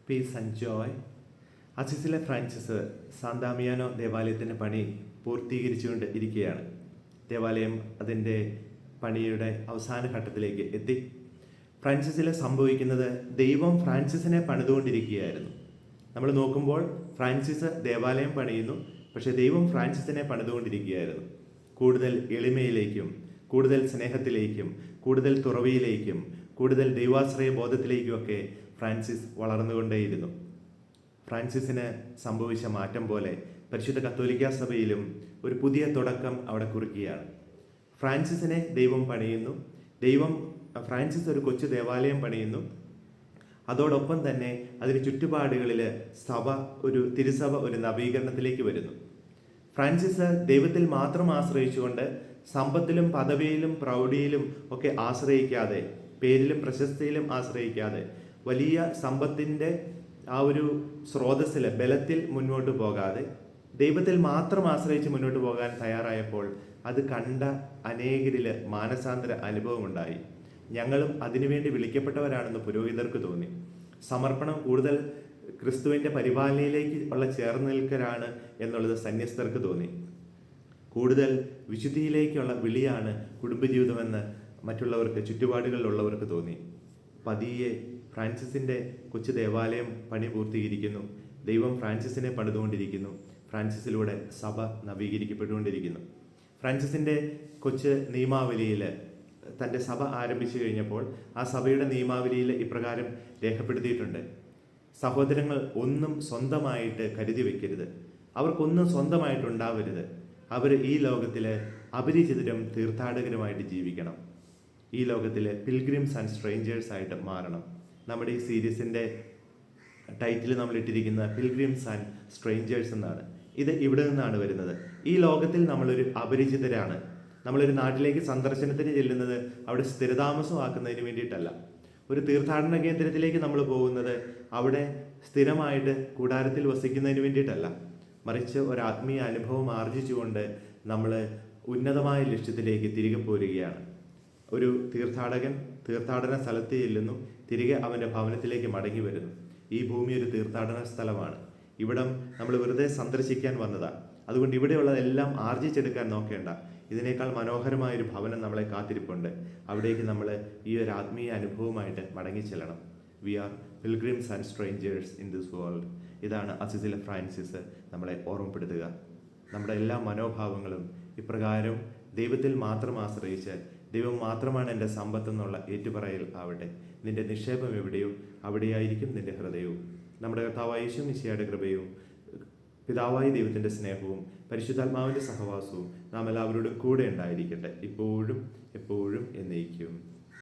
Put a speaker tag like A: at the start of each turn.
A: Piece and joy. അസിസിലെ Francis San Damiano ദേവാലയത്തിൻ്റെ പണി പൂർത്തീകരിച്ചുകൊണ്ട് ഇരിക്കുകയാണ്. ദേവാലയം അതിൻ്റെ പണിയുടെ അവസാന ഘട്ടത്തിലേക്ക് എത്തി. ഫ്രാൻസിസിൽ സംഭവിക്കുന്നത് ദൈവം ഫ്രാൻസിസിനെ പണിതുകൊണ്ടിരിക്കുകയായിരുന്നു. നമ്മൾ നോക്കുമ്പോൾ ഫ്രാൻസിസ് ദേവാലയം പണിയുന്നു, പക്ഷേ ദൈവം ഫ്രാൻസിസിനെ പണിതുകൊണ്ടിരിക്കുകയായിരുന്നു. കൂടുതൽ എളിമയിലേക്കും കൂടുതൽ സ്നേഹത്തിലേക്കും കൂടുതൽ തുറവിയിലേക്കും കൂടുതൽ ദൈവാശ്രയ ബോധത്തിലേക്കുമൊക്കെ ഫ്രാൻസിസ് വളർന്നുകൊണ്ടേയിരുന്നു. ഫ്രാൻസിസിന് സംഭവിച്ച മാറ്റം പോലെ പരിശുദ്ധ കത്തോലിക്ക സഭയിലും ഒരു പുതിയ തുടക്കം അവിടെ കുറിക്കുകയാണ്. ഫ്രാൻസിസിനെ ദൈവം പണിയുന്നു. ഫ്രാൻസിസ് ഒരു കൊച്ചു ദേവാലയം പണിയുന്നു. അതോടൊപ്പം തന്നെ അതിന് ചുറ്റുപാടുകളിൽ തിരുസഭ ഒരു നവീകരണത്തിലേക്ക് വരുന്നു. ഫ്രാൻസിസ് ദൈവത്തിൽ മാത്രം ആശ്രയിച്ചുകൊണ്ട് സമ്പത്തിലും പദവിയിലും പ്രൗഢിയിലും ഒക്കെ ആശ്രയിക്കാതെ, പേരിലും പ്രശസ്തിയിലും ആശ്രയിക്കാതെ, വലിയ സമ്പത്തിൻ്റെ ആ ഒരു സ്രോതസ്സിൽ ബലത്തിൽ മുന്നോട്ട് പോകാതെ ദൈവത്തിൽ മാത്രം ആശ്രയിച്ച് മുന്നോട്ട് പോകാൻ തയ്യാറായപ്പോൾ അത് കണ്ട അനേകരിൽ മാനസാന്തര അനുഭവമുണ്ടായി. ഞങ്ങളും അതിനുവേണ്ടി വിളിക്കപ്പെട്ടവരാണെന്ന് പുരോഹിതർക്ക് തോന്നി. സമർപ്പണം കൂടുതൽ ക്രിസ്തുവിൻ്റെ പരിപാലനയിലേക്ക് ഉള്ള ചേർന്ന് നിൽക്കലാണ് എന്നുള്ളത് സന്യസ്തർക്ക് തോന്നി. കൂടുതൽ വിശുദ്ധിയിലേക്കുള്ള വിളിയാണ് കുടുംബജീവിതമെന്ന് മറ്റുള്ളവർക്ക്, ചുറ്റുപാടുകളിലുള്ളവർക്ക് തോന്നി. പതിയെ ഫ്രാൻസിസിൻ്റെ കൊച്ചു ദേവാലയം പണി പൂർത്തീകരിക്കുന്നു. ദൈവം ഫ്രാൻസിസിനെ പണിതുകൊണ്ടിരിക്കുന്നു. ഫ്രാൻസിസിലൂടെ സഭ നവീകരിക്കപ്പെട്ടുകൊണ്ടിരിക്കുന്നു. ഫ്രാൻസിസിൻ്റെ കൊച്ചു നിയമാവലിയിൽ തൻ്റെ സഭ ആരംഭിച്ചു കഴിഞ്ഞപ്പോൾ ആ സഭയുടെ നിയമാവലിയിൽ ഇപ്രകാരം രേഖപ്പെടുത്തിയിട്ടുണ്ട്: സഹോദരങ്ങൾ ഒന്നും സ്വന്തമായിട്ട് കരുതി വയ്ക്കരുത്, അവർക്കൊന്നും സ്വന്തമായിട്ടുണ്ടാവരുത്. അവർ ഈ ലോകത്തിൽ അപരിചിതരും തീർത്ഥാടകരുമായിട്ട് ജീവിക്കണം. ഈ ലോകത്തിൽ പിൽഗ്രിംസ് ആൻഡ് സ്ട്രേഞ്ചേഴ്സ് ആയിട്ട് മാറണം. നമ്മുടെ ഈ സീരീസിൻ്റെ ടൈറ്റിൽ നമ്മൾ ഇട്ടിരിക്കുന്ന പിൽഗ്രിംസ് ആൻഡ് സ്ട്രേഞ്ചേഴ്സ് എന്നാണ്. ഇത് ഇവിടെ നിന്നാണ് വരുന്നത്. ഈ ലോകത്തിൽ നമ്മളൊരു അപരിചിതരാണ്. നമ്മളൊരു നാട്ടിലേക്ക് സന്ദർശനത്തിന് ചെല്ലുന്നത് അവിടെ സ്ഥിരതാമസമാക്കുന്നതിന് വേണ്ടിയിട്ടല്ല. ഒരു തീർത്ഥാടന കേന്ദ്രത്തിലേക്ക് നമ്മൾ പോകുന്നത് അവിടെ സ്ഥിരമായിട്ട് കൂടാരത്തിൽ വസിക്കുന്നതിന് വേണ്ടിയിട്ടല്ല. മറിച്ച് ഒരു ആത്മീയ അനുഭവം ആർജിച്ചുകൊണ്ട് നമ്മൾ ഉന്നതമായ ലക്ഷ്യത്തിലേക്ക് തിരികെ പോരുകയാണ്. ഒരു തീർത്ഥാടകൻ തീർത്ഥാടന സ്ഥലത്ത് ചെല്ലുന്നു, തിരികെ അവൻ്റെ ഭവനത്തിലേക്ക് മടങ്ങി വരുന്നു. ഈ ഭൂമി ഒരു തീർത്ഥാടന സ്ഥലമാണ്. ഇവിടം നമ്മൾ വെറുതെ സന്ദർശിക്കാൻ വന്നതാണ്. അതുകൊണ്ട് ഇവിടെയുള്ളതെല്ലാം ആർജിച്ചെടുക്കാൻ നോക്കേണ്ട. ഇതിനേക്കാൾ മനോഹരമായൊരു ഭവനം നമ്മളെ കാത്തിരിപ്പുണ്ട്. അവിടേക്ക് നമ്മൾ ഈ ഒരു ആത്മീയ അനുഭവമായിട്ട് മടങ്ങി ചെല്ലണം. We are pilgrims and strangers in this world. ഇതാണ് അസിസിലെ ഫ്രാൻസിസ് നമ്മളെ ഓർമ്മപ്പെടുത്തുക. നമ്മുടെ എല്ലാ മനോഭാവങ്ങളും ഇപ്രകാരം ദൈവത്തിൽ മാത്രം ആശ്രയിച്ച് ദൈവം മാത്രമാണ് എൻ്റെ സമ്പത്തെന്നുള്ള ഏറ്റുപറയൽ ആവട്ടെ. നിന്റെ നിക്ഷേപം എവിടെയോ അവിടെയായിരിക്കും നിന്റെ ഹൃദയവും. നമ്മുടെ കർത്താവായ യേശു മിശിഹായുടെ കൃപയും പിതാവായ ദൈവത്തിൻ്റെ സ്നേഹവും പരിശുദ്ധാത്മാവിൻ്റെ സഹവാസവും നാം എല്ലാവരോടും കൂടെ ഉണ്ടായിരിക്കട്ടെ, ഇപ്പോഴും എപ്പോഴും എന്നേക്കും.